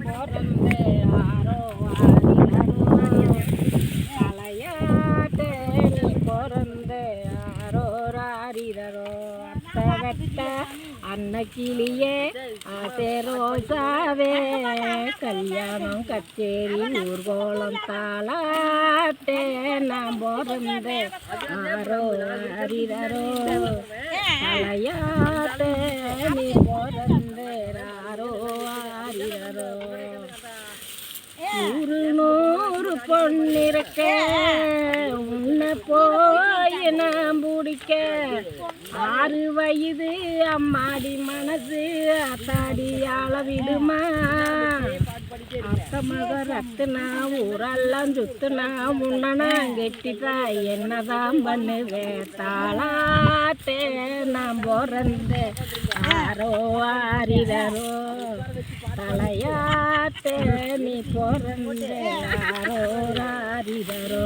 பிறந்தே ஆரோ ஆரிரரோ தலையாட்டே நீ பிறந்தே ஆரோ ஆரிரரோ அத்தை வெட்ட அன்னக்கிளியே ஆசை ரோசாவே கல்யாணம் கச்சேரி ஊர்கோலம் தாளாட்டே நான் பிறந்தே ஆரோ ஆரிரரோ தலையாட்டே நீ பிறந்தே ஆரோ ஆரிரரோ நூறு பொன்னிருக்க உன்னை போய் நான் பிடிக்க 6 வயது அம்மாடி மனசு அத்தாடி அளவிடுமா அத்த மக ரத்துனா ஊரெல்லாம் சுத்துனா முன்னனா கெட்டிட்டா என்னதான் பண்ணுவேன் தாளாட்டே நான் பிறந்தே ஆரோ ஆரிரரோ தலையாட்டே நீ பிறந்தே ஆரோ ஆரிரரோ